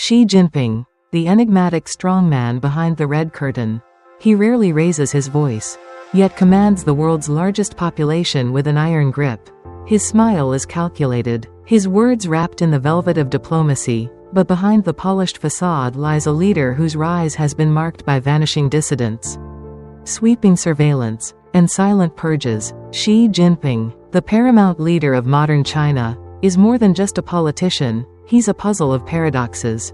Xi Jinping, the enigmatic strongman behind the red curtain. He rarely raises his voice, yet commands the world's largest population with an iron grip. His smile is calculated, his words wrapped in the velvet of diplomacy, but behind the polished facade lies a leader whose rise has been marked by vanishing dissidents, sweeping surveillance, and silent purges. Xi Jinping, the paramount leader of modern China, is more than just a politician, he's a puzzle of paradoxes.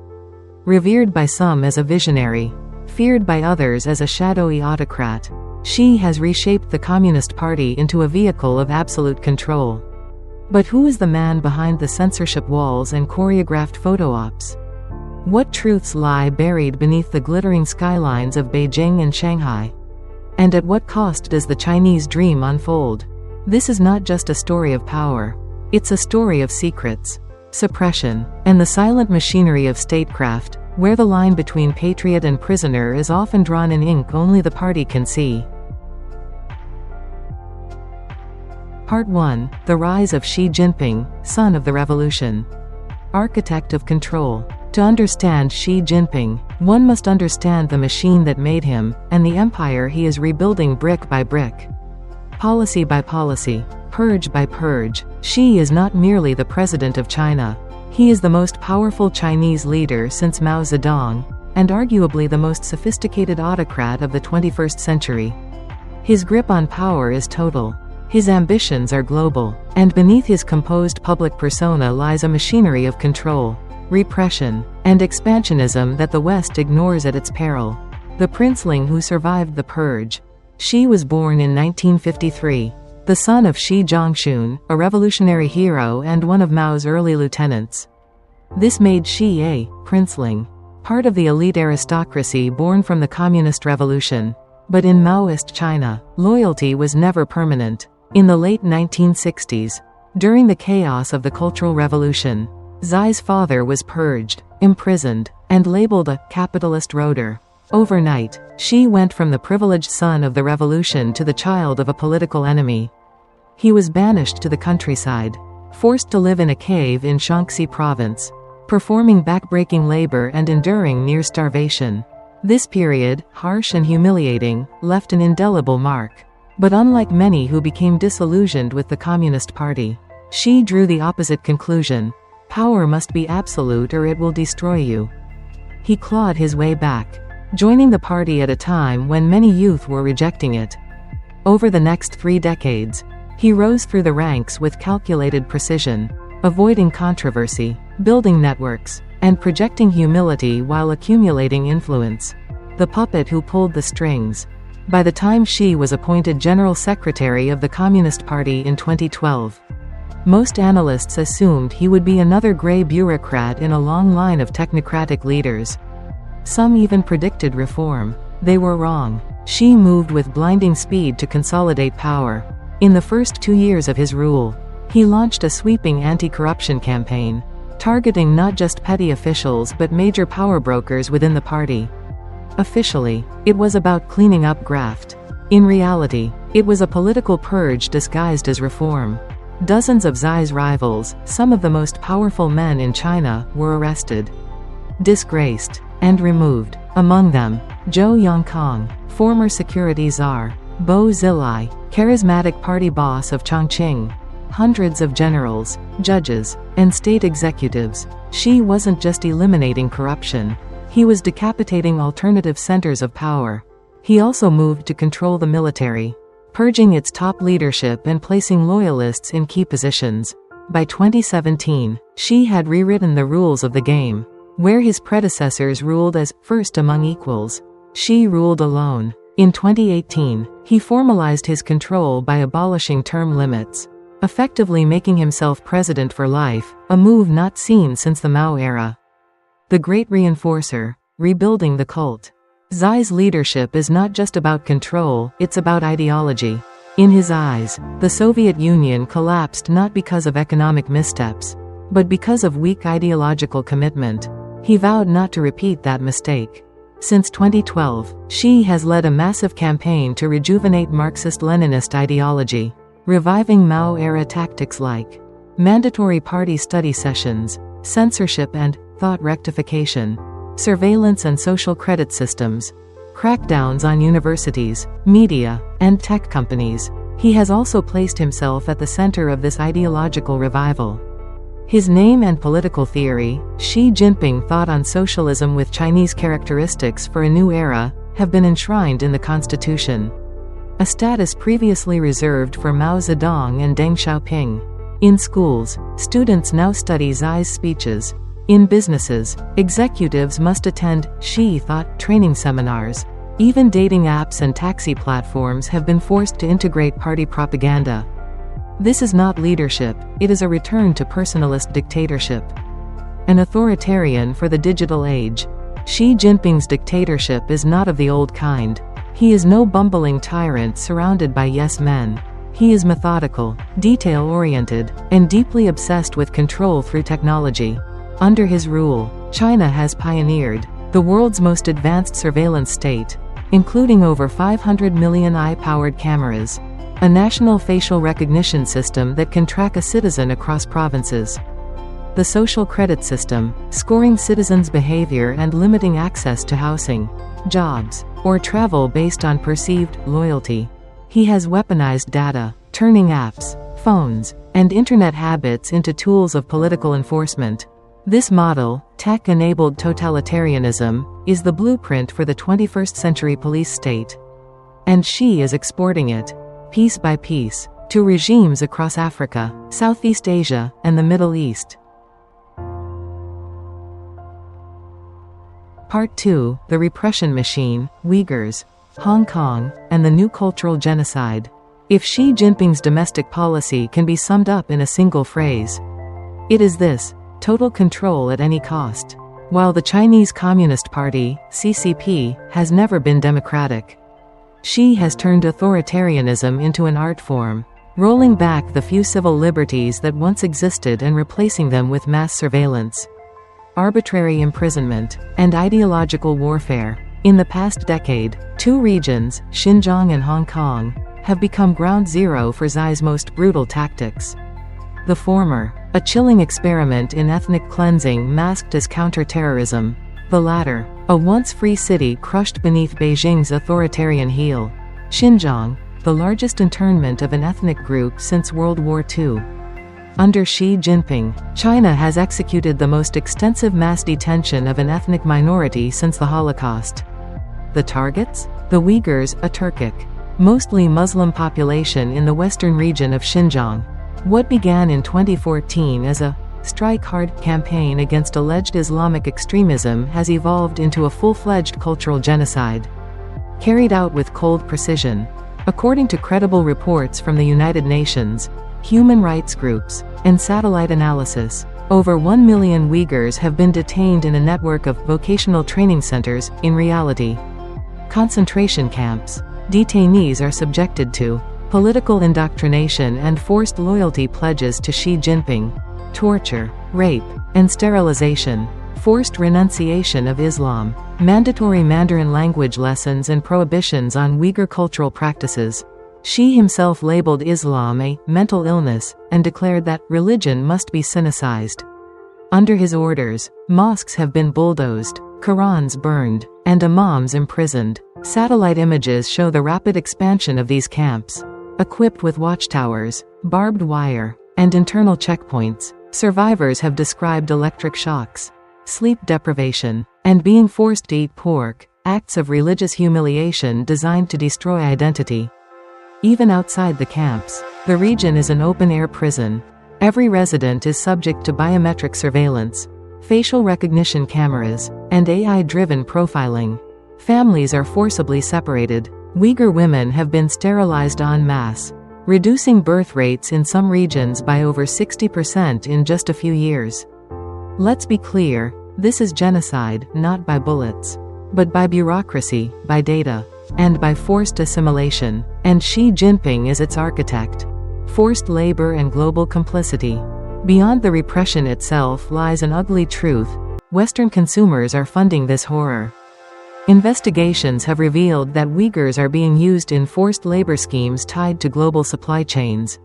Revered by some as a visionary, feared by others as a shadowy autocrat, Xi has reshaped the Communist Party into a vehicle of absolute control. But who is the man behind the censorship walls and choreographed photo ops? What truths lie buried beneath the glittering skylines of Beijing and Shanghai? And at what cost does the Chinese dream unfold? This is not just a story of power. It's a story of secrets, suppression, and the silent machinery of statecraft, where the line between patriot and prisoner is often drawn in ink only the party can see. Part 1. The Rise of Xi Jinping, Son of the Revolution. Architect of Control. To understand Xi Jinping, one must understand the machine that made him, and the empire he is rebuilding brick by brick. Policy by policy, purge by purge, Xi is not merely the president of China. He is the most powerful Chinese leader since Mao Zedong, and arguably the most sophisticated autocrat of the 21st century. His grip on power is total. His ambitions are global, and beneath his composed public persona lies a machinery of control, repression, and expansionism that the West ignores at its peril. The princeling who survived the purge. Xi was born in 1953, the son of Shi Zhongxun, a revolutionary hero and one of Mao's early lieutenants. This made Xi a princeling, part of the elite aristocracy born from the Communist Revolution. But in Maoist China, loyalty was never permanent. In the late 1960s, during the chaos of the Cultural Revolution, Xi's father was purged, imprisoned, and labeled a capitalist roader. Overnight, Xi went from the privileged son of the revolution to the child of a political enemy. He was banished to the countryside, forced to live in a cave in Shaanxi province, performing backbreaking labor and enduring near starvation. This period, harsh and humiliating, left an indelible mark. But unlike many who became disillusioned with the Communist Party, Xi drew the opposite conclusion. Power must be absolute or it will destroy you. He clawed his way back, joining the party at a time when many youth were rejecting it. Over the next 3 decades, he rose through the ranks with calculated precision, avoiding controversy, building networks, and projecting humility while accumulating influence. The puppet who pulled the strings. By the time Xi was appointed General Secretary of the Communist Party in 2012, most analysts assumed he would be another gray bureaucrat in a long line of technocratic leaders. Some even predicted reform. They were wrong. Xi moved with blinding speed to consolidate power. In the first 2 years of his rule, he launched a sweeping anti-corruption campaign, targeting not just petty officials but major power brokers within the party. Officially, it was about cleaning up graft. In reality, it was a political purge disguised as reform. Dozens of Xi's rivals, some of the most powerful men in China, were arrested, disgraced, and removed. Among them, Zhou Yongkang, former security czar, Bo Xilai, charismatic party boss of Chongqing, hundreds of generals, judges, and state executives. Xi wasn't just eliminating corruption. He was decapitating alternative centers of power. He also moved to control the military, purging its top leadership and placing loyalists in key positions. By 2017, Xi had rewritten the rules of the game. Where his predecessors ruled as first among equals, Xi ruled alone. In 2018, he formalized his control by abolishing term limits, effectively making himself president for life, a move not seen since the Mao era. The Great Reinforcer, rebuilding the cult. Xi's leadership is not just about control, it's about ideology. In his eyes, the Soviet Union collapsed not because of economic missteps, but because of weak ideological commitment. He vowed not to repeat that mistake. Since 2012, Xi has led a massive campaign to rejuvenate Marxist-Leninist ideology, reviving Mao-era tactics like mandatory party study sessions, censorship and thought rectification, surveillance and social credit systems, crackdowns on universities, media, and tech companies. He has also placed himself at the center of this ideological revival. His name and political theory, Xi Jinping thought on socialism with Chinese characteristics for a new era, have been enshrined in the constitution, a status previously reserved for Mao Zedong and Deng Xiaoping. In schools, students now study Xi's speeches. In businesses, executives must attend Xi thought training seminars. Even dating apps and taxi platforms have been forced to integrate party propaganda. This is not leadership, it is a return to personalist dictatorship. An authoritarian for the digital age. Xi Jinping's dictatorship is not of the old kind. He is no bumbling tyrant surrounded by yes men. He is methodical, detail-oriented, and deeply obsessed with control through technology. Under his rule, China has pioneered the world's most advanced surveillance state, including over 500 million eye-powered cameras, a national facial recognition system that can track a citizen across provinces, the social credit system, scoring citizens' behavior and limiting access to housing, jobs, or travel based on perceived loyalty. He has weaponized data, turning apps, phones, and internet habits into tools of political enforcement. This model, tech-enabled totalitarianism, is the blueprint for the 21st century police state. And Xi is exporting it, piece by piece, to regimes across Africa, Southeast Asia, and the Middle East. Part 2, The Repression Machine, Uyghurs, Hong Kong, and the New Cultural Genocide. If Xi Jinping's domestic policy can be summed up in a single phrase, it is this: total control at any cost. While the Chinese Communist Party, CCP, has never been democratic, Xi has turned authoritarianism into an art form, rolling back the few civil liberties that once existed and replacing them with mass surveillance, arbitrary imprisonment, and ideological warfare. In the past decade, two regions, Xinjiang and Hong Kong, have become ground zero for Xi's most brutal tactics. The former, a chilling experiment in ethnic cleansing masked as counter-terrorism. The latter, a once-free city crushed beneath Beijing's authoritarian heel. Xinjiang, the largest internment of an ethnic group since World War II. Under Xi Jinping, China has executed the most extensive mass detention of an ethnic minority since the Holocaust. The targets? The Uyghurs, a Turkic, mostly Muslim population in the western region of Xinjiang. What began in 2014 as a strike hard campaign against alleged Islamic extremism has evolved into a full-fledged cultural genocide, carried out with cold precision. According to credible reports from the United Nations, human rights groups, and satellite analysis, over 1 million Uyghurs have been detained in a network of vocational training centers. In reality, concentration camps. Detainees are subjected to political indoctrination and forced loyalty pledges to Xi Jinping, torture, rape, and sterilization, forced renunciation of Islam, mandatory Mandarin language lessons and prohibitions on Uyghur cultural practices. Xi himself labeled Islam a mental illness, and declared that religion must be sinicized. Under his orders, mosques have been bulldozed, Qurans burned, and imams imprisoned. Satellite images show the rapid expansion of these camps. Equipped with watchtowers, barbed wire, and internal checkpoints, survivors have described electric shocks, sleep deprivation, and being forced to eat pork, acts of religious humiliation designed to destroy identity. Even outside the camps, the region is an open-air prison. Every resident is subject to biometric surveillance, facial recognition cameras, and AI-driven profiling. Families are forcibly separated. Uyghur women have been sterilized en masse, reducing birth rates in some regions by over 60% in just a few years. Let's be clear, this is genocide, not by bullets, but by bureaucracy, by data, and by forced assimilation, and Xi Jinping is its architect. Forced labor and global complicity. Beyond the repression itself lies an ugly truth: Western consumers are funding this horror. Investigations have revealed that Uyghurs are being used in forced labor schemes tied to global supply chains.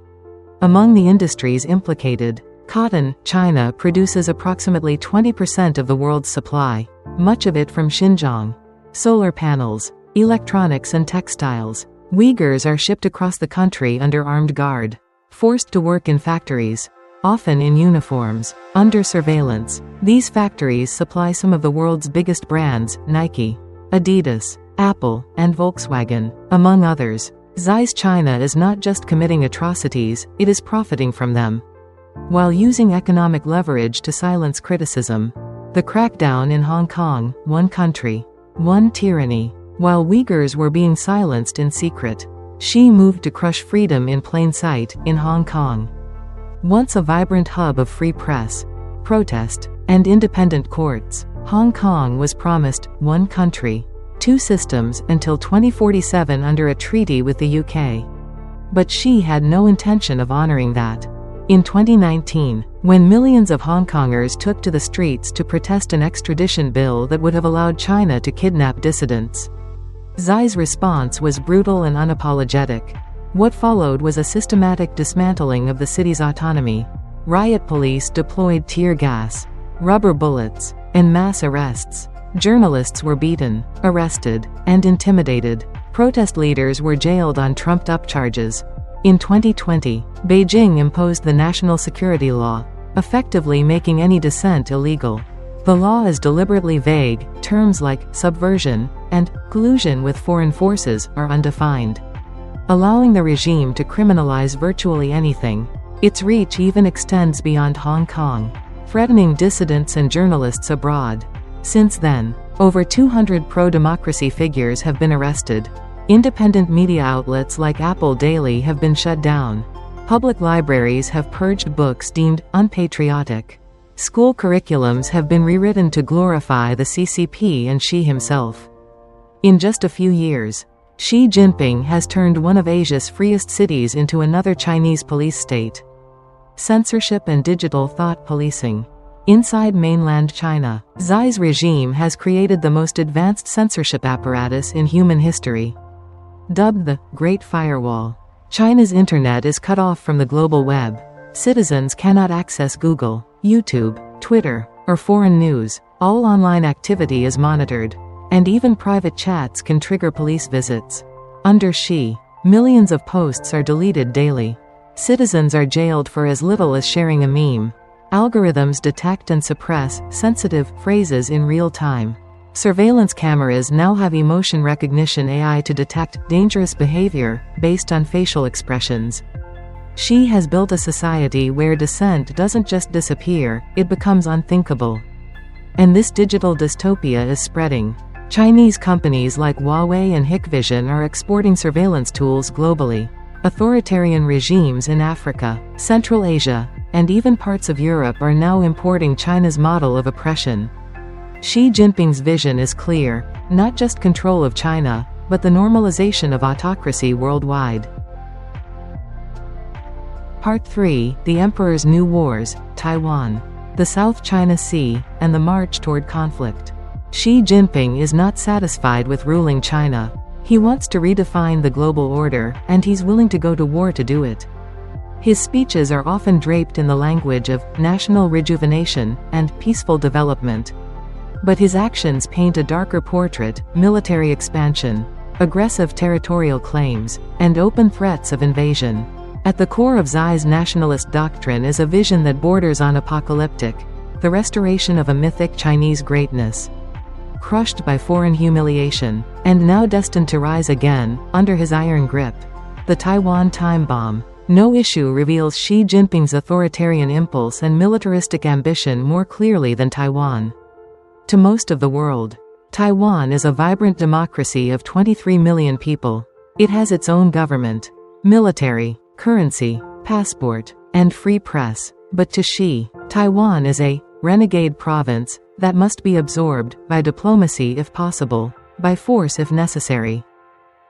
Among the industries implicated, Cotton. China produces approximately 20% of the world's supply, much of it from Xinjiang. Solar panels, electronics and textiles. Uyghurs are shipped across the country under armed guard, forced to work in factories, often in uniforms, under surveillance. These factories supply some of the world's biggest brands, Nike, Adidas, Apple, and Volkswagen, among others. Xi's China is not just committing atrocities, it is profiting from them, while using economic leverage to silence criticism. The crackdown in Hong Kong, one country, one tyranny. While Uyghurs were being silenced in secret, Xi moved to crush freedom in plain sight, in Hong Kong. Once a vibrant hub of free press, protest, and independent courts, Hong Kong was promised one country, two systems until 2047 under a treaty with the UK. But Xi had no intention of honoring that. In 2019, when millions of Hong Kongers took to the streets to protest an extradition bill that would have allowed China to kidnap dissidents, Xi's response was brutal and unapologetic. What followed was a systematic dismantling of the city's autonomy. Riot police deployed tear gas, rubber bullets, and mass arrests. Journalists were beaten, arrested, and intimidated. Protest leaders were jailed on trumped-up charges. In 2020, Beijing imposed the national security law, effectively making any dissent illegal. The law is deliberately vague. Terms like subversion and collusion with foreign forces are undefined, allowing the regime to criminalize virtually anything. Its reach even extends beyond Hong Kong, threatening dissidents and journalists abroad. Since then, over 200 pro-democracy figures have been arrested. Independent media outlets like Apple Daily have been shut down. Public libraries have purged books deemed unpatriotic. School curriculums have been rewritten to glorify the CCP and Xi himself. In just a few years, Xi Jinping has turned one of Asia's freest cities into another Chinese police state. Censorship and digital thought policing. Inside mainland China, Xi's regime has created the most advanced censorship apparatus in human history. Dubbed the Great Firewall, China's internet is cut off from the global web. Citizens cannot access Google, YouTube, Twitter, or foreign news. All online activity is monitored, and even private chats can trigger police visits. Under Xi, millions of posts are deleted daily. Citizens are jailed for as little as sharing a meme. Algorithms detect and suppress sensitive phrases in real time. Surveillance cameras now have emotion recognition AI to detect dangerous behavior based on facial expressions. Xi has built a society where dissent doesn't just disappear, it becomes unthinkable. And this digital dystopia is spreading. Chinese companies like Huawei and Hikvision are exporting surveillance tools globally. Authoritarian regimes in Africa, Central Asia, and even parts of Europe are now importing China's model of oppression. Xi Jinping's vision is clear: not just control of China, but the normalization of autocracy worldwide. Part 3: The Emperor's New Wars, Taiwan, the South China Sea, and the march toward conflict. Xi Jinping is not satisfied with ruling China. He wants to redefine the global order, and he's willing to go to war to do it. His speeches are often draped in the language of national rejuvenation and peaceful development. But his actions paint a darker portrait: military expansion, aggressive territorial claims, and open threats of invasion. At the core of Xi's nationalist doctrine is a vision that borders on apocalyptic: the restoration of a mythic Chinese greatness, crushed by foreign humiliation, and now destined to rise again, under his iron grip. The Taiwan time bomb. No issue reveals Xi Jinping's authoritarian impulse and militaristic ambition more clearly than Taiwan. To most of the world, Taiwan is a vibrant democracy of 23 million people. It has its own government, military, currency, passport, and free press. But to Xi, Taiwan is a renegade province that must be absorbed, by diplomacy if possible, by force if necessary.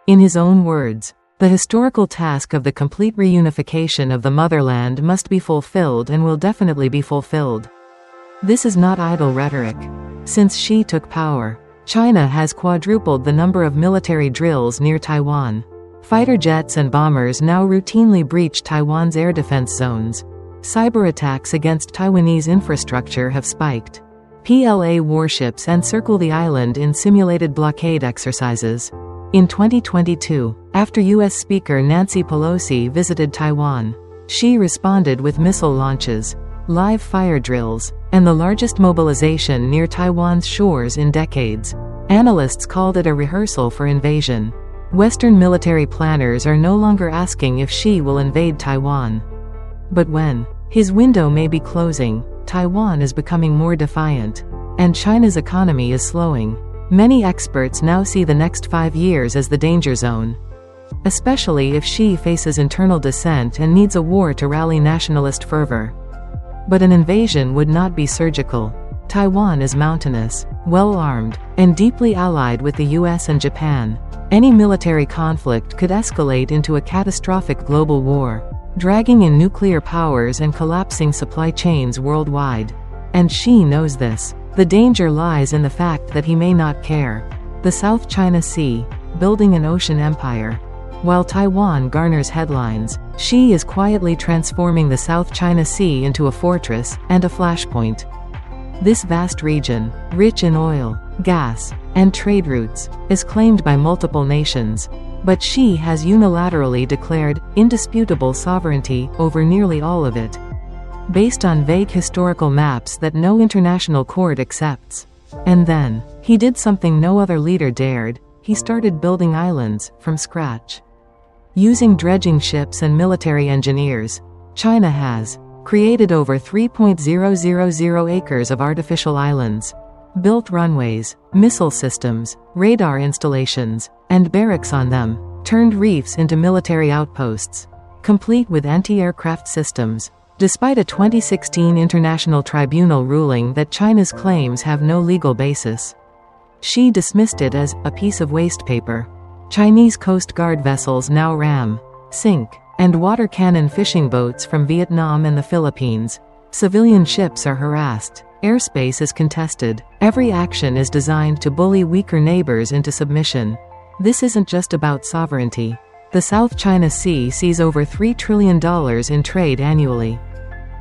In his own words, the historical task of the complete reunification of the motherland must be fulfilled and will definitely be fulfilled. This is not idle rhetoric. Since Xi took power, China has quadrupled the number of military drills near Taiwan. Fighter jets and bombers now routinely breach Taiwan's air defense zones. Cyber attacks against Taiwanese infrastructure have spiked. PLA warships encircle the island in simulated blockade exercises. In 2022, after U.S. Speaker Nancy Pelosi visited Taiwan, Xi responded with missile launches, live fire drills, and the largest mobilization near Taiwan's shores in decades. Analysts called it a rehearsal for invasion. Western military planners are no longer asking if Xi will invade Taiwan, but when. His window may be closing, Taiwan is becoming more defiant, and China's economy is slowing. Many experts now see the next 5 years as the danger zone, especially if Xi faces internal dissent and needs a war to rally nationalist fervor. But an invasion would not be surgical. Taiwan is mountainous, well-armed, and deeply allied with the US and Japan. Any military conflict could escalate into a catastrophic global war, dragging in nuclear powers and collapsing supply chains worldwide. And Xi knows this. The danger lies in the fact that he may not care. The South China Sea, building an ocean empire. While Taiwan garners headlines, Xi is quietly transforming the South China Sea into a fortress and a flashpoint. This vast region, rich in oil, gas, and trade routes, is claimed by multiple nations. But Xi has unilaterally declared indisputable sovereignty over nearly all of it, based on vague historical maps that no international court accepts. And then, he did something no other leader dared. He started building islands from scratch. Using dredging ships and military engineers, China has created over 3,000 acres of artificial islands, built runways, missile systems, radar installations, and barracks on them, turned reefs into military outposts, complete with anti-aircraft systems. Despite a 2016 international tribunal ruling that China's claims have no legal basis, Xi dismissed it as a piece of waste paper. Chinese Coast Guard vessels now ram, sink, and water cannon fishing boats from Vietnam and the Philippines. Civilian ships are harassed. Airspace is contested. Every action is designed to bully weaker neighbors into submission. This isn't just about sovereignty. The South China Sea sees over $3 trillion in trade annually.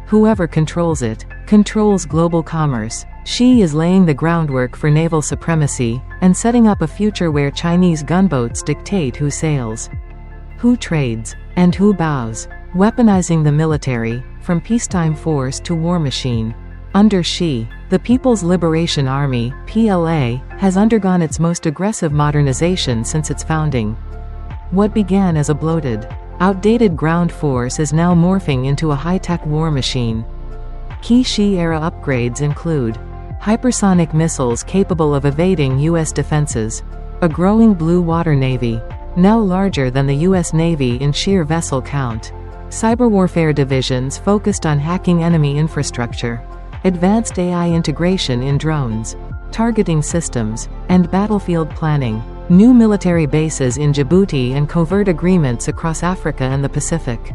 Whoever controls it, controls global commerce. Xi is laying the groundwork for naval supremacy, and setting up a future where Chinese gunboats dictate who sails, who trades, and who bows, weaponizing the military, from peacetime force to war machine. Under Xi, the People's Liberation Army, PLA, has undergone its most aggressive modernization since its founding. What began as a bloated, outdated ground force is now morphing into a high-tech war machine. Key Xi-era upgrades include hypersonic missiles capable of evading U.S. defenses, a growing blue water navy, now larger than the U.S. Navy in sheer vessel count, cyber warfare divisions focused on hacking enemy infrastructure, advanced AI integration in drones, targeting systems, and battlefield planning, new military bases in Djibouti and covert agreements across Africa and the Pacific.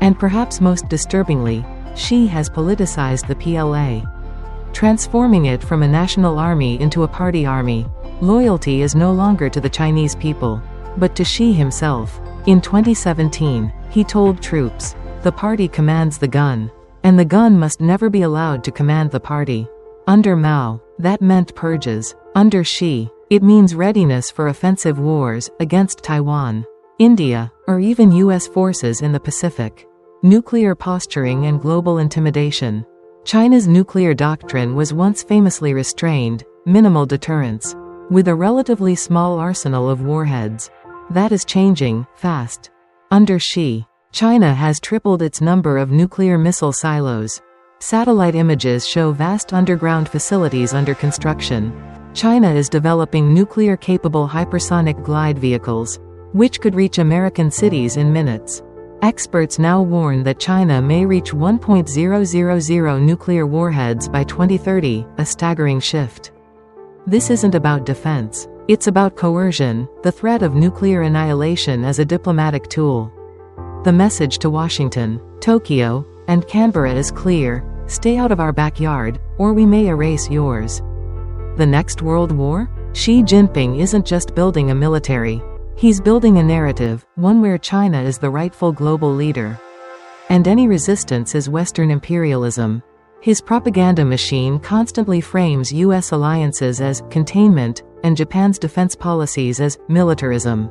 And perhaps most disturbingly, Xi has politicized the PLA, transforming it from a national army into a party army. Loyalty is no longer to the Chinese people, but to Xi himself. In 2017, he told troops, "The party commands the gun, and the gun must never be allowed to command the party." Under Mao, that meant purges. Under Xi, it means readiness for offensive wars against Taiwan, India, or even U.S. forces in the Pacific. Nuclear posturing and global intimidation. China's nuclear doctrine was once famously restrained, minimal deterrence, with a relatively small arsenal of warheads. That is changing, fast. Under Xi, China has tripled its number of nuclear missile silos. Satellite images show vast underground facilities under construction. China is developing nuclear-capable hypersonic glide vehicles, which could reach American cities in minutes. Experts now warn that China may reach 1,000 nuclear warheads by 2030, a staggering shift. This isn't about defense. It's about coercion, the threat of nuclear annihilation as a diplomatic tool. The message to Washington, Tokyo, and Canberra is clear: stay out of our backyard, or we may erase yours. The next World War? Xi Jinping isn't just building a military. He's building a narrative, one where China is the rightful global leader. and any resistance is Western imperialism. His propaganda machine constantly frames U.S. alliances as containment and Japan's defense policies as militarism.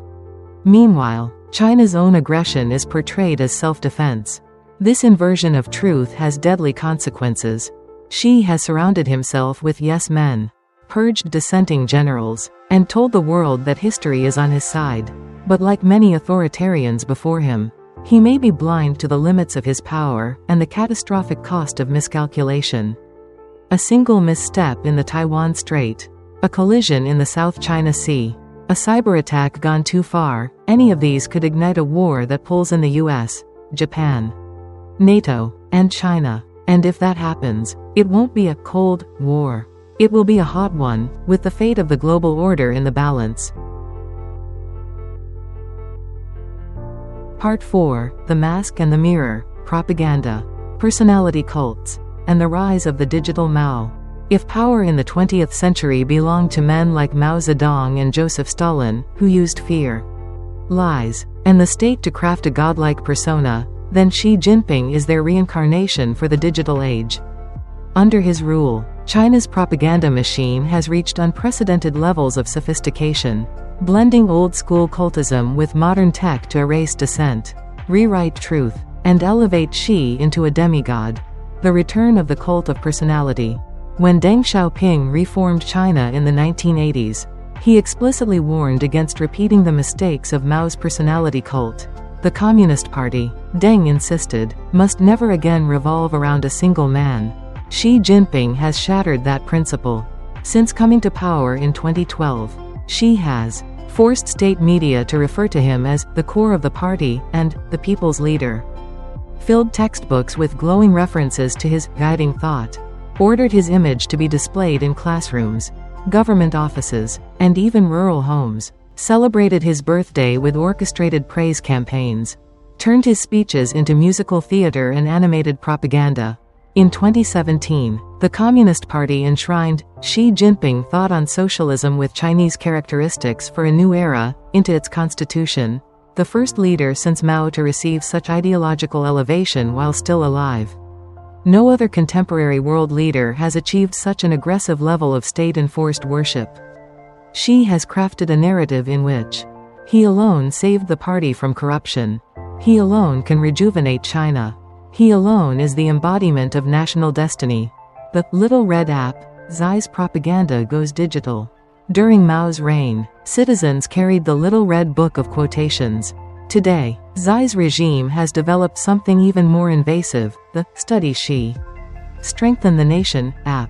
Meanwhile, China's own aggression is portrayed as self-defense. This inversion of truth has deadly consequences. Xi has surrounded himself with yes men, purged dissenting generals, and told the world that history is on his side. But like many authoritarians before him, he may be blind to the limits of his power and the catastrophic cost of miscalculation. A single misstep in the Taiwan Strait, a collision in the South China Sea, a cyber attack gone too far, any of these could ignite a war that pulls in the US, Japan, NATO, and China. And if that happens, it won't be a Cold War. It will be a hot one, with the fate of the global order in the balance. Part 4, The Mask and the Mirror, Propaganda, Personality Cults, and the Rise of the Digital Mao. If power in the 20th century belonged to men like Mao Zedong and Joseph Stalin, who used fear, lies, and the state to craft a godlike persona, then Xi Jinping is their reincarnation for the digital age. Under his rule, China's propaganda machine has reached unprecedented levels of sophistication, blending old-school cultism with modern tech to erase dissent, rewrite truth, and elevate Xi into a demigod. The return of the cult of personality. When Deng Xiaoping reformed China in the 1980s, he explicitly warned against repeating the mistakes of Mao's personality cult. The Communist Party, Deng insisted, must never again revolve around a single man. Xi Jinping has shattered that principle. Since coming to power in 2012, Xi has forced state media to refer to him as the core of the party and the people's leader, filled textbooks with glowing references to his guiding thought, ordered his image to be displayed in classrooms, government offices, and even rural homes, celebrated his birthday with orchestrated praise campaigns, turned his speeches into musical theater and animated propaganda. In 2017, the Communist Party enshrined Xi Jinping thought on socialism with Chinese characteristics for a new era into its constitution, the first leader since Mao to receive such ideological elevation while still alive. No other contemporary world leader has achieved such an aggressive level of state-enforced worship. Xi has crafted a narrative in which he alone saved the party from corruption. He alone can rejuvenate China. He alone is the embodiment of national destiny. The Little Red app, Xi's propaganda goes digital. During Mao's reign, citizens carried the Little Red Book of Quotations. Today, Xi's regime has developed something even more invasive, the Study Xi. Strengthen the Nation app.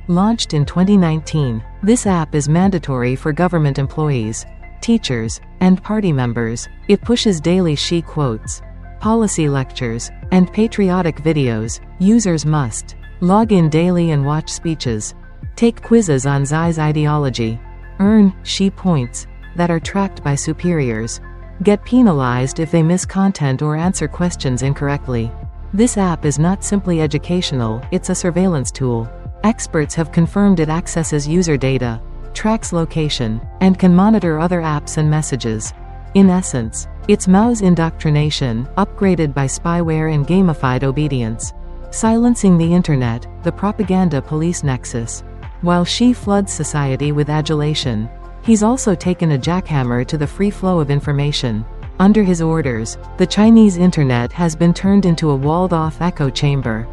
Launched in 2019, this app is mandatory for government employees, teachers, and party members. It pushes daily Xi quotes, policy lectures, and patriotic videos. Users must log in daily and watch speeches, take quizzes on Xi's ideology, earn Xi points that are tracked by superiors, get penalized if they miss content or answer questions incorrectly. This app is not simply educational, it's a surveillance tool. Experts have confirmed it accesses user data, tracks location, and can monitor other apps and messages. In essence, it's Mao's indoctrination, upgraded by spyware and gamified obedience. Silencing the internet, the propaganda police nexus. While Xi floods society with adulation, he's also taken a jackhammer to the free flow of information. Under his orders, the Chinese internet has been turned into a walled-off echo chamber.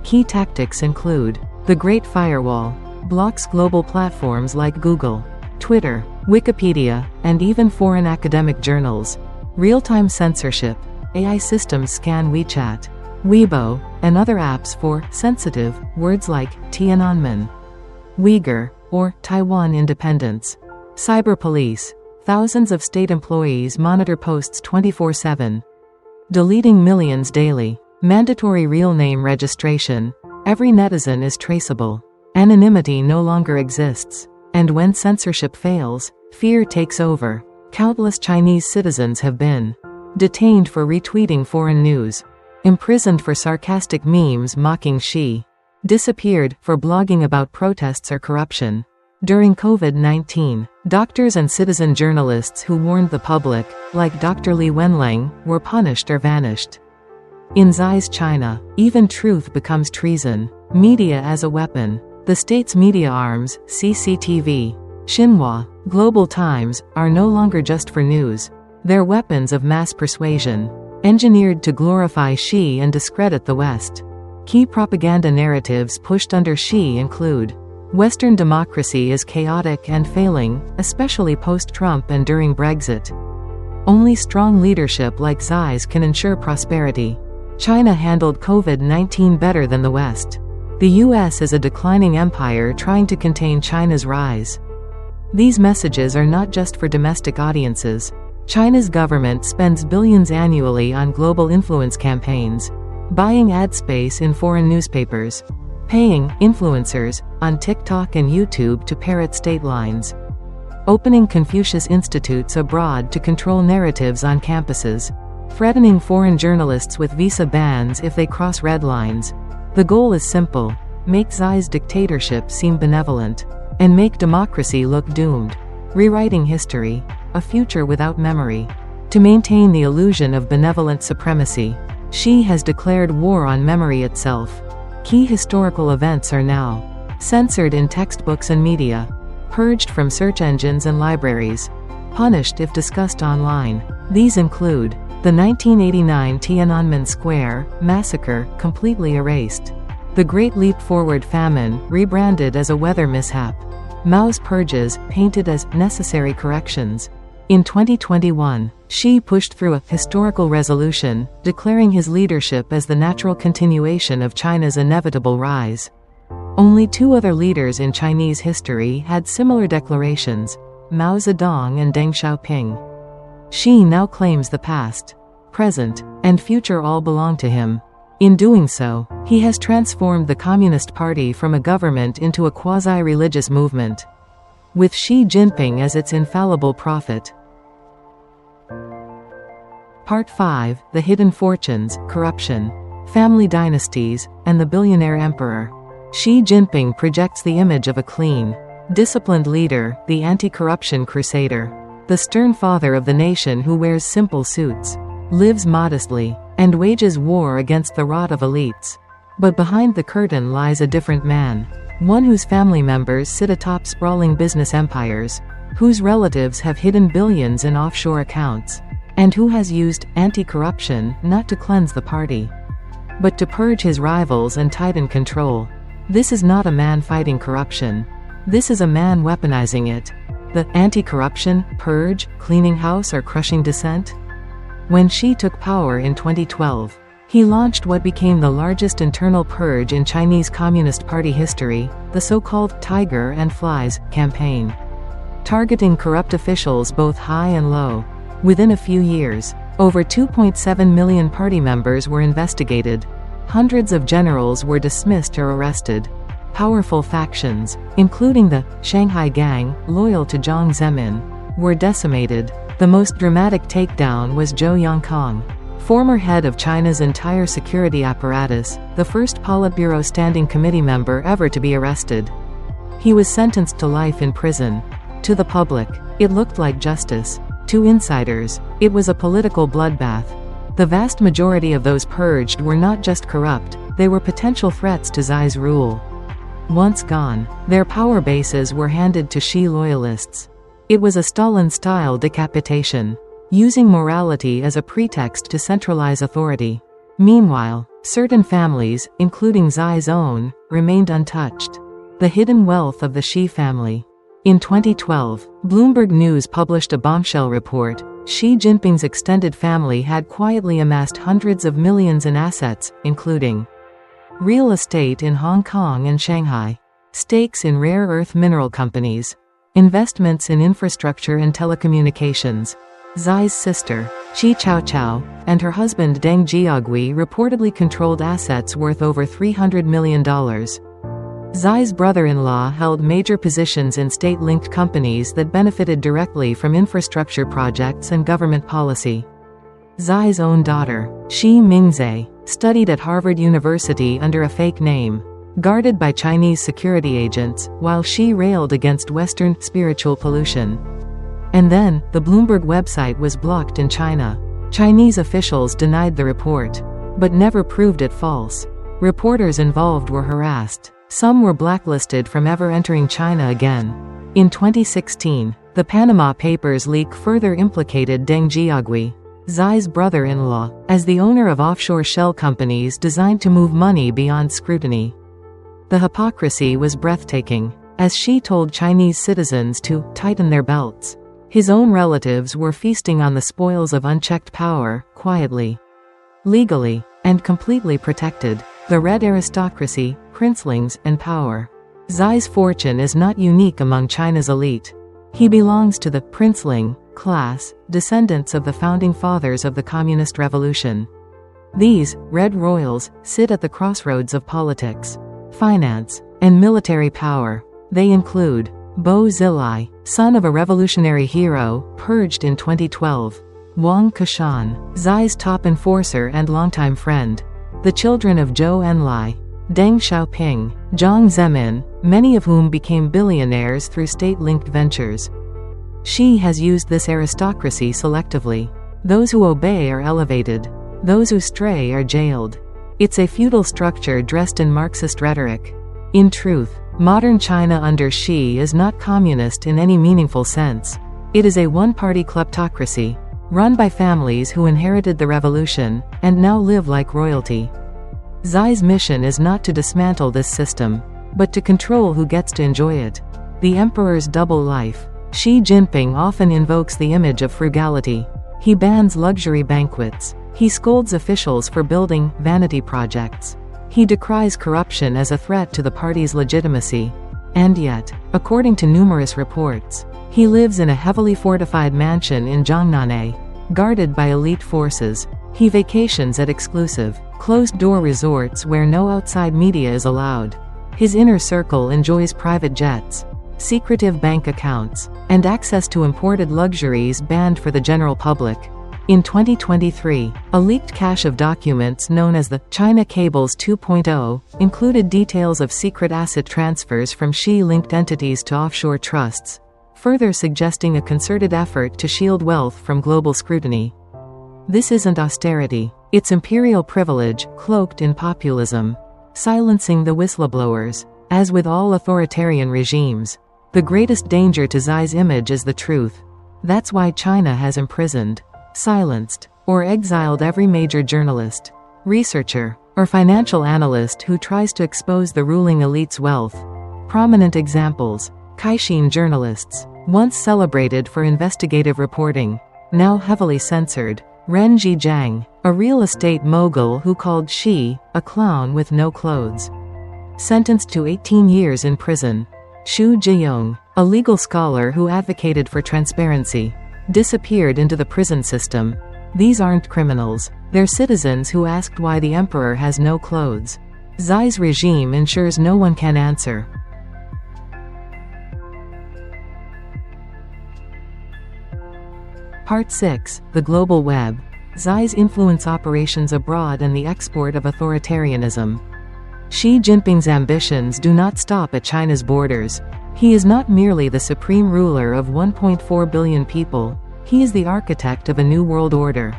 Key tactics include the Great Firewall, blocks global platforms like Google, Twitter, Wikipedia, and even foreign academic journals. Real-time censorship, AI systems scan WeChat, Weibo, and other apps for sensitive words like Tiananmen, Uyghur, or Taiwan independence. Cyber police, thousands of state employees monitor posts 24/7, deleting millions daily. Mandatory real name registration, every netizen is traceable. Anonymity no longer exists. And when censorship fails, fear takes over. Countless Chinese citizens have been detained for retweeting foreign news, imprisoned for sarcastic memes mocking Xi, disappeared for blogging about protests or corruption. During COVID-19, doctors and citizen journalists who warned the public, like Dr. Li Wenliang, were punished or vanished. In Xi's China, even truth becomes treason. Media as a weapon. The state's media arms, CCTV, Xinhua, Global Times, are no longer just for news. They're weapons of mass persuasion, engineered to glorify Xi and discredit the West. Key propaganda narratives pushed under Xi include: Western democracy is chaotic and failing, especially post-Trump and during Brexit. Only strong leadership like Xi's can ensure prosperity. China handled COVID-19 better than the West. The US is a declining empire trying to contain China's rise. These messages are not just for domestic audiences. China's government spends billions annually on global influence campaigns, buying ad space in foreign newspapers, paying influencers on TikTok and YouTube to parrot state lines, opening Confucius Institutes abroad to control narratives on campuses, threatening foreign journalists with visa bans if they cross red lines. The goal is simple: make Xi's dictatorship seem benevolent, and make democracy look doomed. Rewriting history, a future without memory. To maintain the illusion of benevolent supremacy, Xi has declared war on memory itself. Key historical events are now censored in textbooks and media, purged from search engines and libraries, punished if discussed online. These include the 1989 Tiananmen Square massacre, completely erased; the Great Leap Forward famine, rebranded as a weather mishap; Mao's purges, painted as necessary corrections. In 2021, Xi pushed through a historical resolution, declaring his leadership as the natural continuation of China's inevitable rise. Only two other leaders in Chinese history had similar declarations: Mao Zedong and Deng Xiaoping. Xi now claims the past, present, and future all belong to him. In doing so, he has transformed the Communist Party from a government into a quasi-religious movement, with Xi Jinping as its infallible prophet. Part 5: The Hidden Fortunes, Corruption, Family Dynasties, and the Billionaire Emperor. Xi Jinping projects the image of a clean, disciplined leader, the anti-corruption crusader, the stern father of the nation who wears simple suits, lives modestly, and wages war against the rot of elites. But behind the curtain lies a different man, one whose family members sit atop sprawling business empires, whose relatives have hidden billions in offshore accounts, and who has used anti-corruption not to cleanse the party, but to purge his rivals and tighten control. This is not a man fighting corruption. This is a man weaponizing it. The anti-corruption, purge, cleaning house or crushing dissent? When Xi took power in 2012, he launched what became the largest internal purge in Chinese Communist Party history, the so-called Tiger and Flies campaign, targeting corrupt officials both high and low. Within a few years, over 2.7 million party members were investigated. Hundreds of generals were dismissed or arrested. Powerful factions, including the Shanghai Gang, loyal to Jiang Zemin, were decimated. The most dramatic takedown was Zhou Yongkang, former head of China's entire security apparatus, the first Politburo Standing Committee member ever to be arrested. He was sentenced to life in prison. To the public, it looked like justice. To insiders, it was a political bloodbath. The vast majority of those purged were not just corrupt, they were potential threats to Xi's rule. Once gone, their power bases were handed to Xi loyalists. It was a Stalin-style decapitation, using morality as a pretext to centralize authority. Meanwhile, certain families, including Xi's own, remained untouched. The hidden wealth of the Xi family. In 2012, Bloomberg News published a bombshell report. Xi Jinping's extended family had quietly amassed hundreds of millions in assets, including real estate in Hong Kong and Shanghai, stakes in rare earth mineral companies, investments in infrastructure and telecommunications. Xi's sister, Qi Chaochao, and her husband Deng Jiagui reportedly controlled assets worth over $300 million. Xi's brother-in-law held major positions in state-linked companies that benefited directly from infrastructure projects and government policy. Xi's own daughter, Xi Mingzhe, studied at Harvard University under a fake name, guarded by Chinese security agents, while Xi railed against Western spiritual pollution. And then, the Bloomberg website was blocked in China. Chinese officials denied the report. but never proved it false. Reporters involved were harassed. Some were blacklisted from ever entering China again. In 2016, the Panama Papers leak further implicated Deng Xiaogui, Xi's brother-in-law, as the owner of offshore shell companies designed to move money beyond scrutiny. The hypocrisy was breathtaking, as Xi told Chinese citizens to tighten their belts. His own relatives were feasting on the spoils of unchecked power, quietly, legally, and completely protected. The red aristocracy, princelings, and power. Xi's fortune is not unique among China's elite. He belongs to the princeling class, descendants of the founding fathers of the Communist Revolution. These red royals sit at the crossroads of politics, finance, and military power. They include Bo Xilai, son of a revolutionary hero, purged in 2012. Wang Kashan, Xi's top enforcer and longtime friend. The children of Zhou Enlai, Deng Xiaoping, Jiang Zemin, many of whom became billionaires through state-linked ventures. Xi has used this aristocracy selectively. Those who obey are elevated. Those who stray are jailed. It's a feudal structure dressed in Marxist rhetoric. In truth, modern China under Xi is not communist in any meaningful sense. It is a one-party kleptocracy, run by families who inherited the revolution, and now live like royalty. Xi's mission is not to dismantle this system, but to control who gets to enjoy it. The emperor's double life. Xi Jinping often invokes the image of frugality. He bans luxury banquets. He scolds officials for building vanity projects. He decries corruption as a threat to the party's legitimacy. And yet, according to numerous reports, he lives in a heavily fortified mansion in Zhongnanay, guarded by elite forces. He vacations at exclusive, closed-door resorts where no outside media is allowed. His inner circle enjoys private jets, secretive bank accounts, and access to imported luxuries banned for the general public. In 2023, a leaked cache of documents known as the China Cables 2.0 included details of secret asset transfers from Xi-linked entities to offshore trusts, further suggesting a concerted effort to shield wealth from global scrutiny. This isn't austerity, it's imperial privilege, cloaked in populism, silencing the whistleblowers. As with all authoritarian regimes, the greatest danger to Xi's image is the truth. That's why China has imprisoned, silenced, or exiled every major journalist, researcher, or financial analyst who tries to expose the ruling elite's wealth. Prominent examples: Caixin journalists, once celebrated for investigative reporting, now heavily censored. Ren Zhijiang, a real estate mogul who called Xi a clown with no clothes, sentenced to 18 years in prison. Xu Zhiyong, a legal scholar who advocated for transparency, disappeared into the prison system. These aren't criminals, they're citizens who asked why the emperor has no clothes. Xi's regime ensures no one can answer. Part 6. The Global Web. Xi's influence operations abroad and the export of authoritarianism. Xi Jinping's ambitions do not stop at China's borders. He is not merely the supreme ruler of 1.4 billion people, he is the architect of a new world order.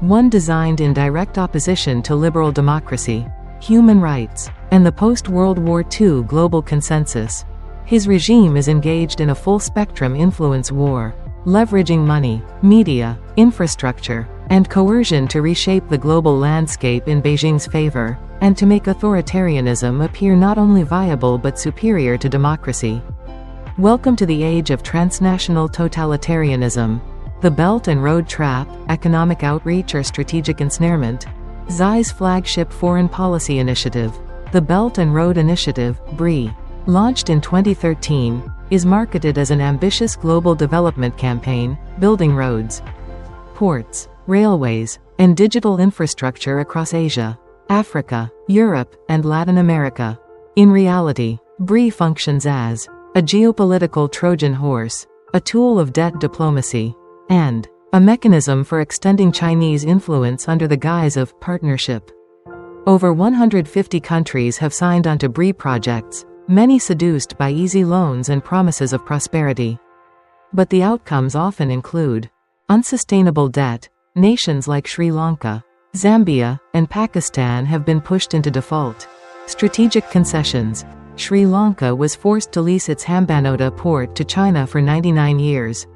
One designed in direct opposition to liberal democracy, human rights, and the post-World War II global consensus. His regime is engaged in a full-spectrum influence war, leveraging money, media, infrastructure, and coercion to reshape the global landscape in Beijing's favor, and to make authoritarianism appear not only viable but superior to democracy. Welcome to the age of transnational totalitarianism. The Belt and Road Trap, economic outreach or strategic ensnarement. Xi's flagship foreign policy initiative, the Belt and Road Initiative, BRI, launched in 2013, is marketed as an ambitious global development campaign, building roads, ports, railways, and digital infrastructure across Asia, Africa, Europe, and Latin America. In reality, BRI functions as a geopolitical Trojan horse, a tool of debt diplomacy, and a mechanism for extending Chinese influence under the guise of partnership. Over 150 countries have signed onto BRI projects, many seduced by easy loans and promises of prosperity. But the outcomes often include unsustainable debt. Nations like Sri Lanka, Zambia and Pakistan have been pushed into default. Strategic concessions. Sri Lanka was forced to lease its Hambantota port to China for 99 years.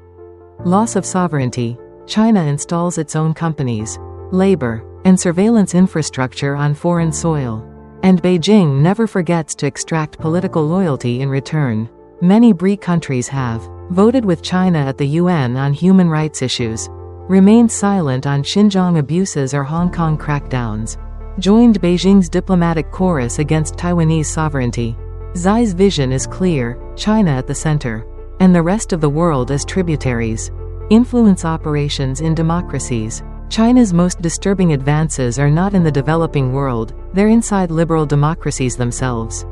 Loss of sovereignty. China installs its own companies, labor, and surveillance infrastructure on foreign soil. And Beijing never forgets to extract political loyalty in return. Many BRIC countries have voted with China at the UN on human rights issues, remained silent on Xinjiang abuses or Hong Kong crackdowns, joined Beijing's diplomatic chorus against Taiwanese sovereignty. Xi's vision is clear: China at the center, and the rest of the world as tributaries. Influence operations in democracies. China's most disturbing advances are not in the developing world, they're inside liberal democracies themselves.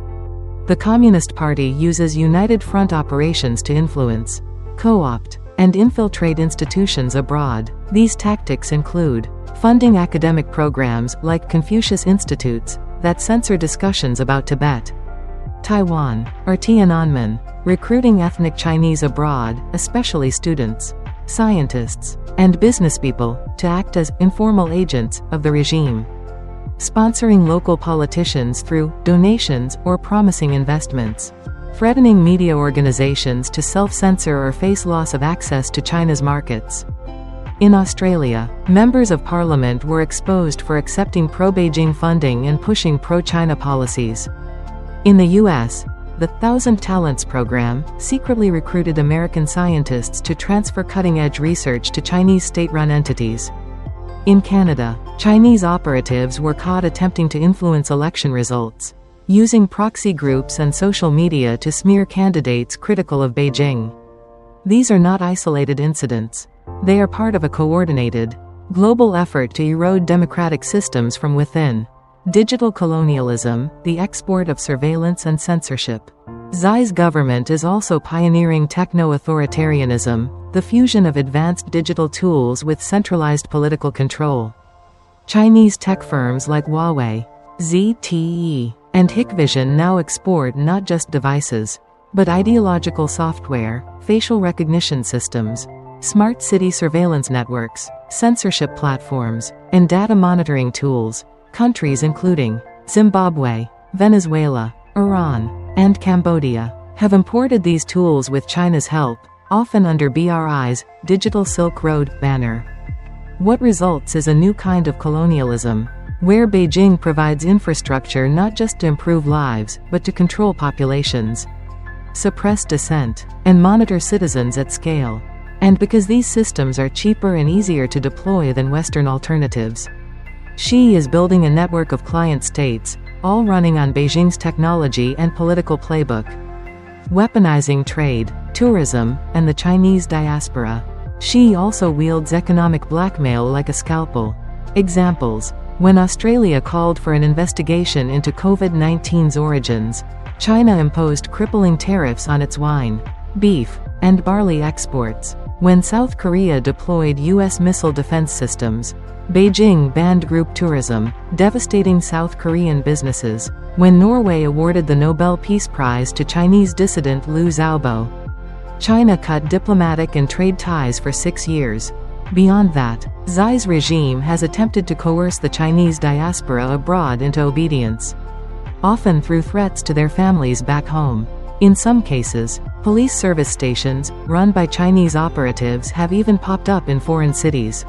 The Communist Party uses United Front operations to influence, co-opt, and infiltrate institutions abroad. These tactics include funding academic programs like Confucius Institutes that censor discussions about Tibet, Taiwan, or Tiananmen, recruiting ethnic Chinese abroad, especially students, scientists, and businesspeople, to act as informal agents of the regime, sponsoring local politicians through donations or promising investments, threatening media organizations to self-censor or face loss of access to China's markets. In Australia, members of parliament were exposed for accepting pro-Beijing funding and pushing pro-China policies. In the US, the Thousand Talents program secretly recruited American scientists to transfer cutting-edge research to Chinese state-run entities. In Canada, Chinese operatives were caught attempting to influence election results, using proxy groups and social media to smear candidates critical of Beijing. These are not isolated incidents. They are part of a coordinated, global effort to erode democratic systems from within. Digital colonialism, the export of surveillance and censorship. Xi's government is also pioneering techno-authoritarianism, the fusion of advanced digital tools with centralized political control. Chinese tech firms like Huawei, ZTE, and Hikvision now export not just devices, but ideological software, facial recognition systems, smart city surveillance networks, censorship platforms, and data monitoring tools. Countries including Zimbabwe, Venezuela, Iran, and Cambodia have imported these tools with China's help, often under BRI's Digital Silk Road banner. What results is a new kind of colonialism, where Beijing provides infrastructure not just to improve lives, but to control populations, suppress dissent, and monitor citizens at scale. And because these systems are cheaper and easier to deploy than Western alternatives, Xi is building a network of client states, all running on Beijing's technology and political playbook. Weaponizing trade, tourism, and the Chinese diaspora. Xi also wields economic blackmail like a scalpel. Examples: when Australia called for an investigation into COVID-19's origins, China imposed crippling tariffs on its wine, beef, and barley exports. When South Korea deployed U.S. missile defense systems, Beijing banned group tourism, devastating South Korean businesses. When Norway awarded the Nobel Peace Prize to Chinese dissident Liu Xiaobo, China cut diplomatic and trade ties for 6 years. Beyond that, Xi's regime has attempted to coerce the Chinese diaspora abroad into obedience, often through threats to their families back home. In some cases, police service stations, run by Chinese operatives, have even popped up in foreign cities,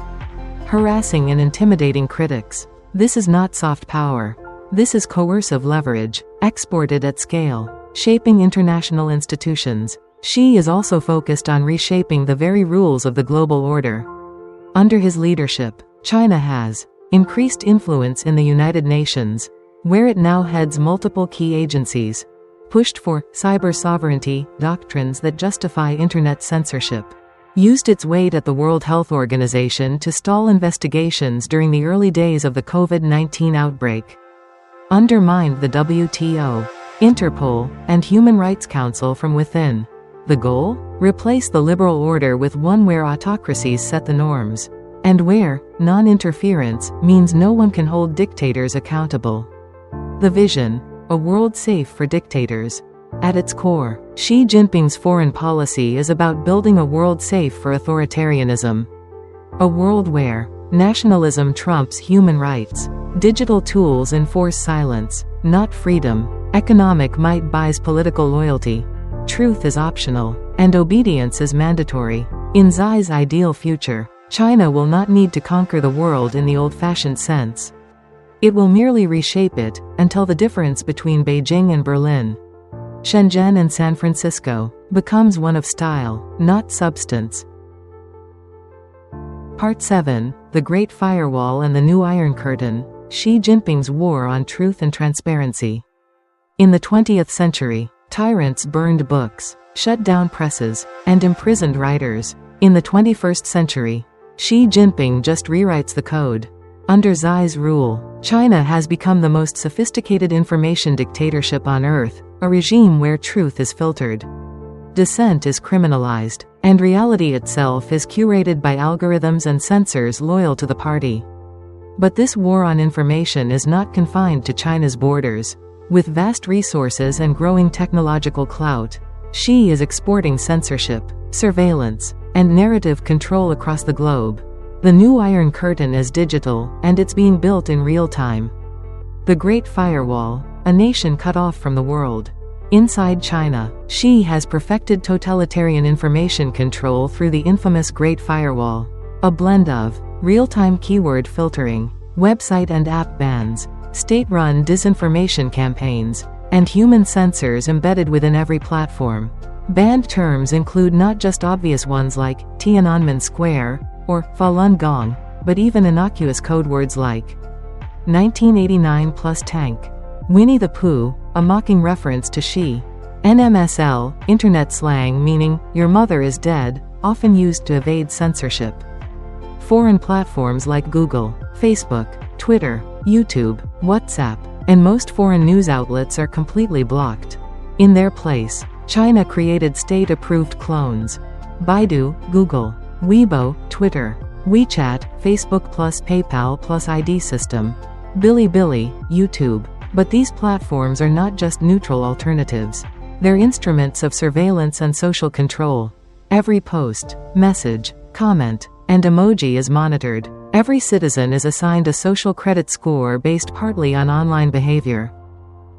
harassing and intimidating critics. This is not soft power. This is coercive leverage, exported at scale, shaping international institutions. Xi is also focused on reshaping the very rules of the global order. Under his leadership, China has increased influence in the United Nations, where it now heads multiple key agencies, pushed for cyber sovereignty doctrines that justify internet censorship, used its weight at the World Health Organization to stall investigations during the early days of the COVID-19 outbreak, undermined the WTO, Interpol, and Human Rights Council from within. The goal? Replace the liberal order with one where autocracies set the norms, and where non-interference means no one can hold dictators accountable. The vision: a world safe for dictators. At its core, Xi Jinping's foreign policy is about building a world safe for authoritarianism. A world where Nationalism trumps human rights. Digital tools enforce silence, not freedom. Economic might buys political loyalty. Truth is optional, and obedience is mandatory. In Xi's ideal future, China will not need to conquer the world in the old-fashioned sense. It will merely reshape it, until the difference between Beijing and Berlin, Shenzhen and San Francisco, becomes one of style, not substance. Part 7, The Great Firewall and the New Iron Curtain, Xi Jinping's War on Truth and Transparency. In the 20th century, tyrants burned books, shut down presses, and imprisoned writers. In the 21st century, Xi Jinping just rewrites the code. Under Xi's rule, China has become the most sophisticated information dictatorship on earth, a regime where truth is filtered, dissent is criminalized, and reality itself is curated by algorithms and censors loyal to the party. But this war on information is not confined to China's borders. With vast resources and growing technological clout, Xi is exporting censorship, surveillance, and narrative control across the globe. The new Iron Curtain is digital, and it's being built in real time. The Great Firewall, a nation cut off from the world. Inside China, Xi has perfected totalitarian information control through the infamous Great Firewall, a blend of real-time keyword filtering, website and app bans, state-run disinformation campaigns, and human censors embedded within every platform. Banned terms include not just obvious ones like Tiananmen Square or Falun Gong, but even innocuous code words like 1989 plus tank, Winnie the Pooh, a mocking reference to Xi, NMSL, internet slang meaning your mother is dead, often used to evade censorship. Foreign platforms like Google, Facebook, Twitter, YouTube, WhatsApp, and most foreign news outlets are completely blocked. In their place, China created state-approved clones. Baidu, Google, Weibo, Twitter, WeChat, Facebook plus PayPal plus ID system, Bilibili, YouTube. But these platforms are not just neutral alternatives. They're instruments of surveillance and social control. Every post, message, comment, and emoji is monitored. Every citizen is assigned a social credit score based partly on online behavior.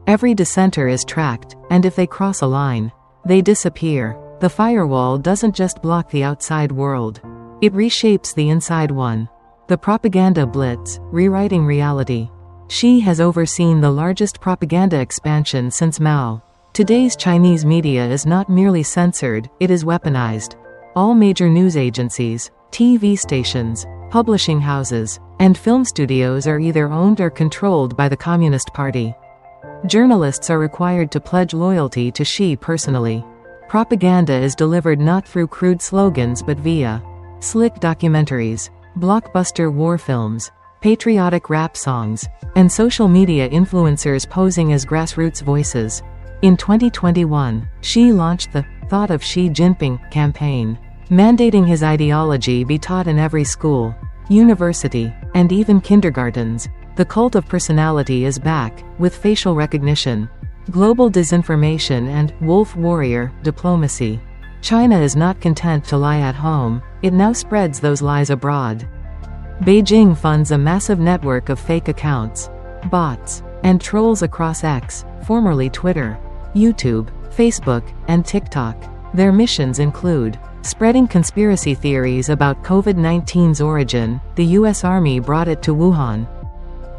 Every dissenter is tracked, and if they cross a line, they disappear. The firewall doesn't just block the outside world. It reshapes the inside one. The propaganda blitz, rewriting reality. Xi has overseen the largest propaganda expansion since Mao. Today's Chinese media is not merely censored, it is weaponized. All major news agencies, TV stations, publishing houses, and film studios are either owned or controlled by the Communist Party. Journalists are required to pledge loyalty to Xi personally. Propaganda is delivered not through crude slogans but via slick documentaries, blockbuster war films, patriotic rap songs, and social media influencers posing as grassroots voices. In 2021, Xi launched the Thought of Xi Jinping campaign, mandating his ideology be taught in every school, university, and even kindergartens. The cult of personality is back, with facial recognition, global disinformation and wolf warrior diplomacy. China is not content to lie at home, it now spreads those lies abroad. Beijing funds a massive network of fake accounts, bots, and trolls across X, formerly Twitter, YouTube, Facebook, and TikTok. Their missions include spreading conspiracy theories about COVID-19's origin, the US Army brought it to Wuhan,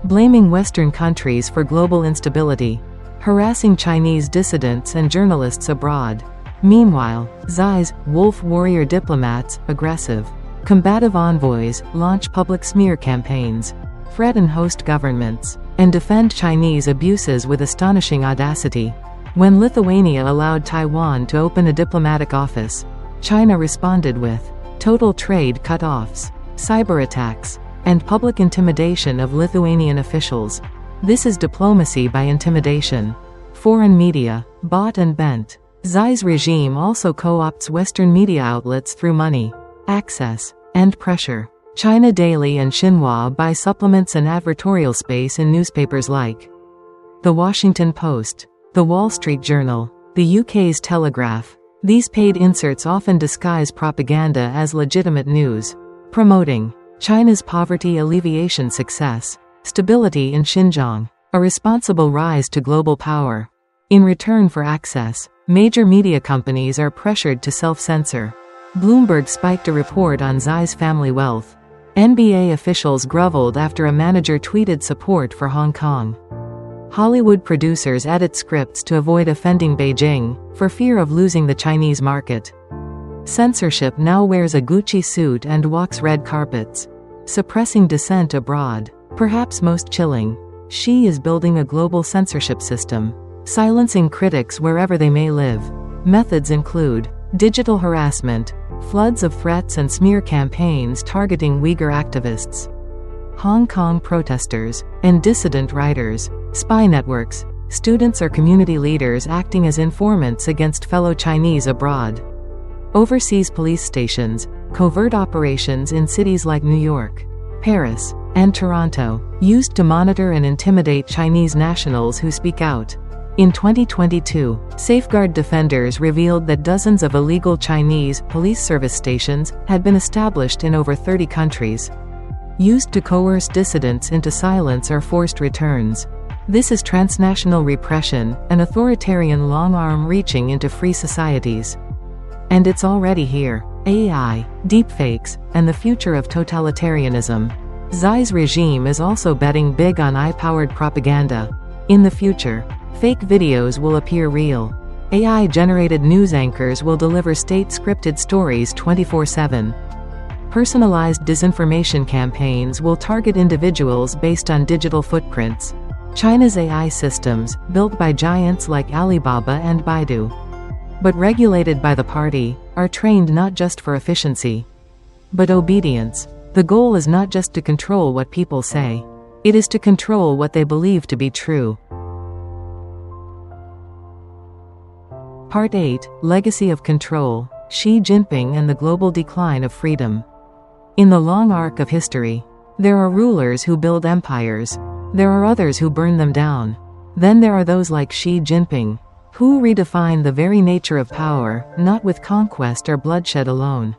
blaming Western countries for global instability, harassing Chinese dissidents and journalists abroad. Meanwhile, Xi's wolf warrior diplomats, aggressive, combative envoys, launch public smear campaigns, threaten host governments, and defend Chinese abuses with astonishing audacity. When Lithuania allowed Taiwan to open a diplomatic office, China responded with total trade cut-offs, cyber attacks, and public intimidation of Lithuanian officials. This is diplomacy by intimidation. Foreign media, bought and bent. Xi's regime also co-opts Western media outlets through money, access, and pressure. China Daily and Xinhua buy supplements and advertorial space in newspapers like The Washington Post, The Wall Street Journal, the UK's Telegraph. These paid inserts often disguise propaganda as legitimate news, promoting China's poverty alleviation success. Stability in Xinjiang. A responsible rise to global power. In return for access, major media companies are pressured to self-censor. Bloomberg spiked a report on Xi's family wealth. NBA officials groveled after a manager tweeted support for Hong Kong. Hollywood producers edit scripts to avoid offending Beijing, for fear of losing the Chinese market. Censorship now wears a Gucci suit and walks red carpets. Suppressing dissent abroad. Perhaps most chilling. Xi is building a global censorship system, silencing critics wherever they may live. Methods include digital harassment, floods of threats and smear campaigns targeting Uyghur activists, Hong Kong protesters, and dissident writers, spy networks, students or community leaders acting as informants against fellow Chinese abroad. Overseas police stations, covert operations in cities like New York, Paris, and Toronto, used to monitor and intimidate Chinese nationals who speak out. In 2022, Safeguard Defenders revealed that dozens of illegal Chinese police service stations had been established in over 30 countries, used to coerce dissidents into silence or forced returns. This is transnational repression, an authoritarian long arm reaching into free societies. And it's already here. AI, deepfakes, and the future of totalitarianism. Xi's regime is also betting big on AI-powered propaganda. In the future, fake videos will appear real. AI-generated news anchors will deliver state-scripted stories 24/7. Personalized disinformation campaigns will target individuals based on digital footprints. China's AI systems, built by giants like Alibaba and Baidu, but regulated by the party, are trained not just for efficiency, but obedience. The goal is not just to control what people say. It is to control what they believe to be true. Part 8, Legacy of Control, Xi Jinping and the Global Decline of Freedom. In the long arc of history, there are rulers who build empires. There are others who burn them down. Then there are those like Xi Jinping, who redefine the very nature of power, not with conquest or bloodshed alone,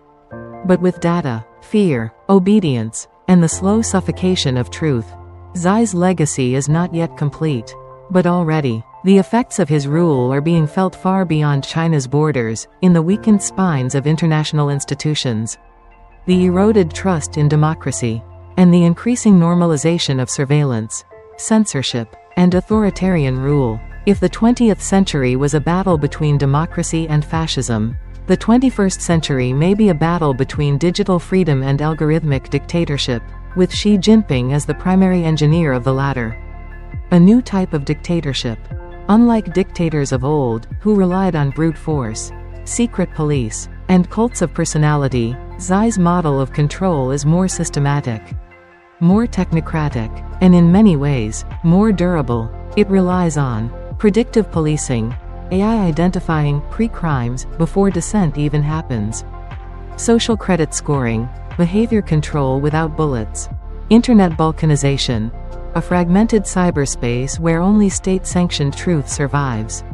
but with data, fear, obedience, and the slow suffocation of truth. Xi's legacy is not yet complete, but already, the effects of his rule are being felt far beyond China's borders, in the weakened spines of international institutions, the eroded trust in democracy, and the increasing normalization of surveillance, censorship, and authoritarian rule. If the 20th century was a battle between democracy and fascism, the 21st century may be a battle between digital freedom and algorithmic dictatorship, with Xi Jinping as the primary engineer of the latter. A new type of dictatorship. Unlike dictators of old, who relied on brute force, secret police, and cults of personality, Xi's model of control is more systematic, more technocratic, and in many ways, more durable. It relies on predictive policing, AI identifying pre-crimes before dissent even happens, social credit scoring, behavior control without bullets, internet balkanization, a fragmented cyberspace where only state-sanctioned truth survives,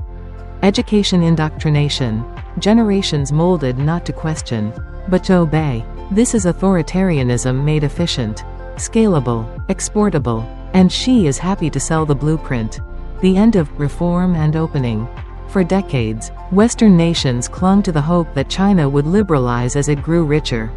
education indoctrination, generations molded not to question, but to obey. This is authoritarianism made efficient, scalable, exportable, and Xi is happy to sell the blueprint. The end of reform and opening. For decades, Western nations clung to the hope that China would liberalize as it grew richer,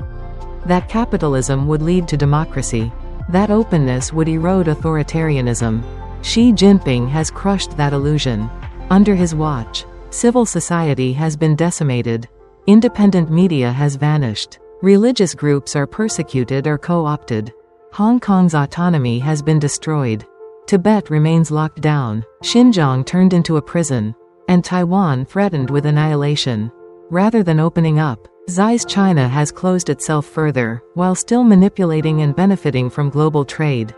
that capitalism would lead to democracy, that openness would erode authoritarianism. Xi Jinping has crushed that illusion. Under his watch, civil society has been decimated, independent media has vanished, religious groups are persecuted or co-opted, Hong Kong's autonomy has been destroyed, Tibet remains locked down, Xinjiang turned into a prison, and Taiwan threatened with annihilation. Rather than opening up, Xi's China has closed itself further, while still manipulating and benefiting from global trade,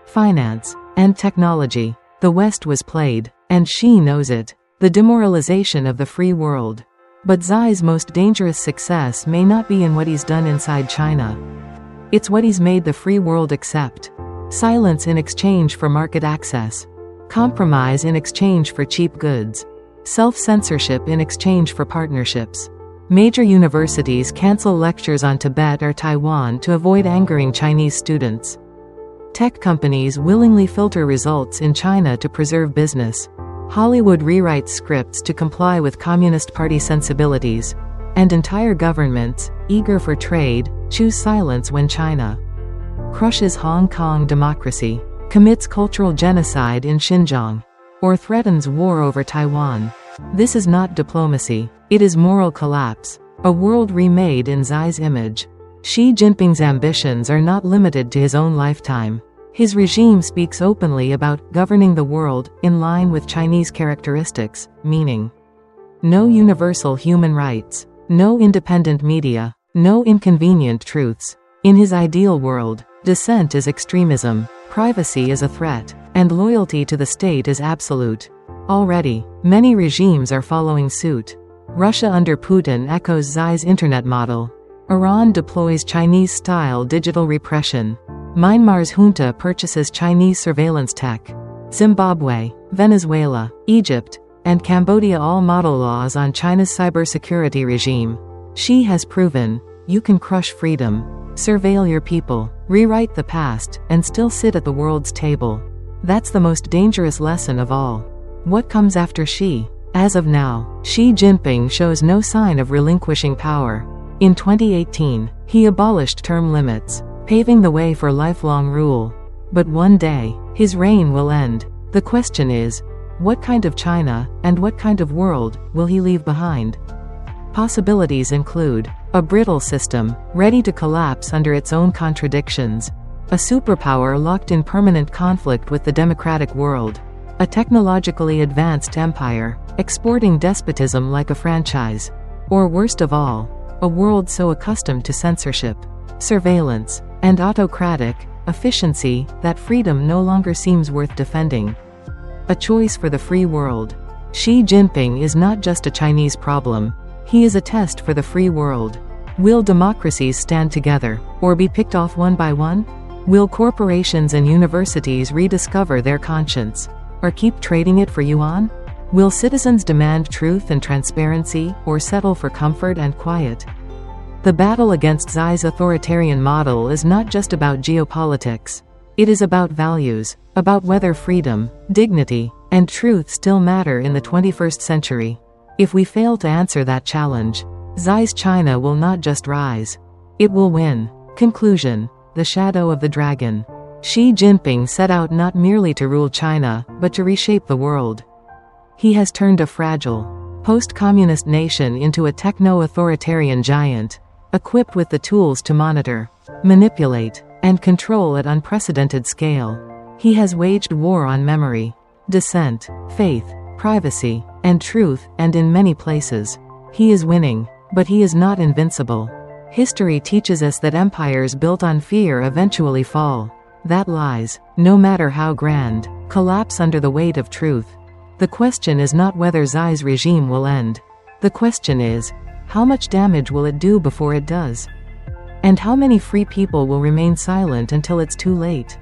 finance, and technology. The West was played, and Xi knows it. The demoralization of the free world. But Xi's most dangerous success may not be in what he's done inside China. It's what he's made the free world accept. Silence in exchange for market access. Compromise in exchange for cheap goods. Self-censorship in exchange for partnerships. Major universities cancel lectures on Tibet or Taiwan to avoid angering Chinese students. Tech companies willingly filter results in China to preserve business. Hollywood rewrites scripts to comply with Communist Party sensibilities. And entire governments, eager for trade, choose silence when China crushes Hong Kong democracy, commits cultural genocide in Xinjiang, or threatens war over Taiwan. This is not diplomacy. It is moral collapse. A world remade in Xi's image. Xi Jinping's ambitions are not limited to his own lifetime. His regime speaks openly about governing the world in line with Chinese characteristics, meaning no universal human rights, no independent media, no inconvenient truths. In his ideal world, dissent is extremism, privacy is a threat, and loyalty to the state is absolute. Already, many regimes are following suit. Russia under Putin echoes Xi's internet model. Iran deploys Chinese-style digital repression. Myanmar's junta purchases Chinese surveillance tech. Zimbabwe, Venezuela, Egypt, and Cambodia all model laws on China's cybersecurity regime. Xi has proven, you can crush freedom, surveil your people, rewrite the past, and still sit at the world's table. That's the most dangerous lesson of all. What comes after Xi? As of now, Xi Jinping shows no sign of relinquishing power. In 2018, he abolished term limits, paving the way for lifelong rule. But one day, his reign will end. The question is, what kind of China, and what kind of world, will he leave behind? Possibilities include a brittle system, ready to collapse under its own contradictions, a superpower locked in permanent conflict with the democratic world, a technologically advanced empire, exporting despotism like a franchise, or worst of all, a world so accustomed to censorship, surveillance, and autocratic efficiency that freedom no longer seems worth defending. A choice for the free world. Xi Jinping is not just a Chinese problem. He is a test for the free world. Will democracies stand together, or be picked off one by one? Will corporations and universities rediscover their conscience, or keep trading it for yuan? Will citizens demand truth and transparency, or settle for comfort and quiet? The battle against Xi's authoritarian model is not just about geopolitics. It is about values, about whether freedom, dignity, and truth still matter in the 21st century. If we fail to answer that challenge, Xi's China will not just rise. It will win. Conclusion. The shadow of the dragon. Xi Jinping set out not merely to rule China, but to reshape the world. He has turned a fragile, post-communist nation into a techno-authoritarian giant, equipped with the tools to monitor, manipulate, and control at unprecedented scale. He has waged war on memory, dissent, faith, privacy, and truth, and in many places, he is winning, but he is not invincible. History teaches us that empires built on fear eventually fall. That lies, no matter how grand, collapse under the weight of truth. The question is not whether Xi's regime will end. The question is, how much damage will it do before it does? And how many free people will remain silent until it's too late?